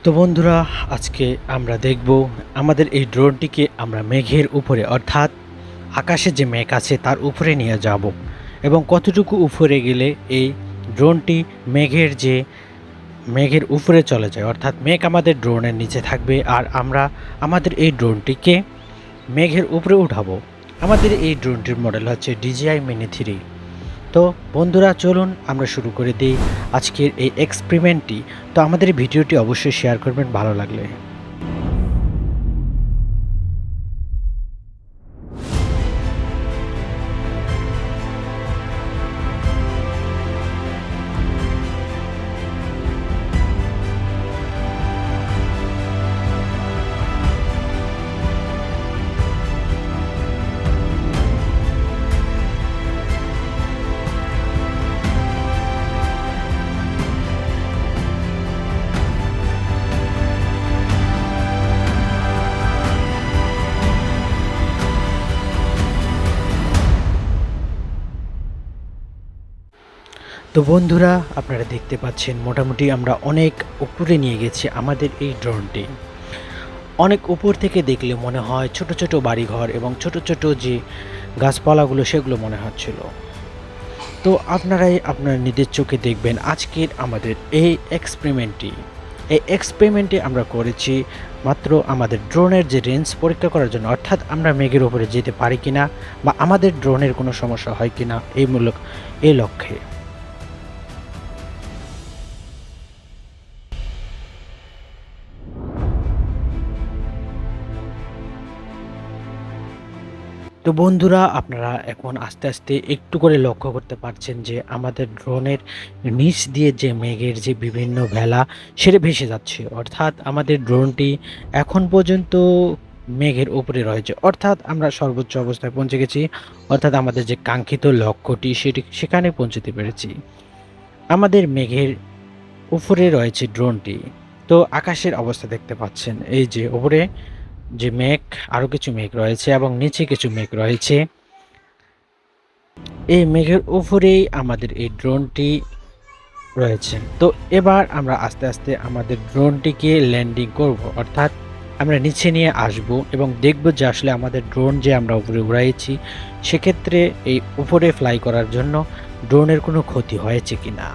তো বন্ধুরা, আজকে আমরা দেখব আমাদের এই ড্রোনটিকে আমরা মেঘের উপরে অর্থাৎ আকাশে যে মেঘ আছে তার উপরে নিয়ে যাব এবং কতটুকু উপরে গেলে এই ড্রোনটি মেঘের উপরে চলে যায়, অর্থাৎ মেঘ আমাদের ড্রোনের নিচে থাকবে আর আমরা আমাদের এই ড্রোনটিকে মেঘের উপরে উঠাবো। আমাদের এই ড্রোনটির মডেল হচ্ছে DJI Mini 3। তো বন্ধুরা, চলুন আমরা শুরু করে দিই আজকের এই এক্সপেরিমেন্টটি। তো আমাদের এই ভিডিওটি অবশ্যই শেয়ার করবেন ভালো লাগলে। তো বন্ধুরা, আপনারা দেখতে পাচ্ছেন মোটামুটি আমরা অনেক উপরে নিয়ে গেছি আমাদের এই ড্রোনটি। অনেক উপর থেকে দেখলে মনে হয় ছোট ছোট বাড়িঘর এবং ছোট ছোট যে গাছপালাগুলো সেগুলো মনে হচ্ছিল। তো আপনারাই আপনার নিজের চোখে দেখবেন আজকের আমাদের এই এক্সপেরিমেন্টটি আমরা করেছি মাত্র আমাদের ড্রোনের যে রেঞ্জ পরীক্ষা করার জন্য, অর্থাৎ আমরা মেঘের উপরে যেতে পারি কিনা বা আমাদের ড্রোনের কোনো সমস্যা হয় কিনা এই লক্ষ্যে। তো বন্ধুরা, আপনারা এখন আস্তে আস্তে একটু করে লক্ষ্য করতে পারছেন যে আমাদের ড্রোনের নিচ দিয়ে যে মেঘের যে বিভিন্ন ভেলা সেটা ভেসে যাচ্ছে, অর্থাৎ আমাদের ড্রোনটি এখন পর্যন্ত মেঘের উপরে রয়েছে, অর্থাৎ আমরা সর্বোচ্চ অবস্থায় পৌঁছে গেছি, অর্থাৎ আমাদের যে কাঙ্ক্ষিত লক্ষ্যটি সেখানে পৌঁছতে পেরেছি। আমাদের মেঘের উপরে রয়েছে ড্রোনটি। তো আকাশের অবস্থা দেখতে পাচ্ছেন, এই যে উপরে যে মেঘ, আরো কিছু মেঘ রয়েছে এবং নিচে কিছু মেঘ রয়েছে। এই মেঘের উপরেই আমাদের এই ড্রোনটি রয়েছে। তো এবার আমরা আস্তে আস্তে আমাদের ড্রোনটিকে ল্যান্ডিং করব, অর্থাৎ আমরা নিচে নিয়ে আসব এবং দেখব যে আসলে আমাদের ড্রোন যে আমরা উপরে উড়াইছি সেক্ষেত্রে এই উপরে ফ্লাই করার জন্য ড্রোনের কোনো ক্ষতি হয়েছে কিনা।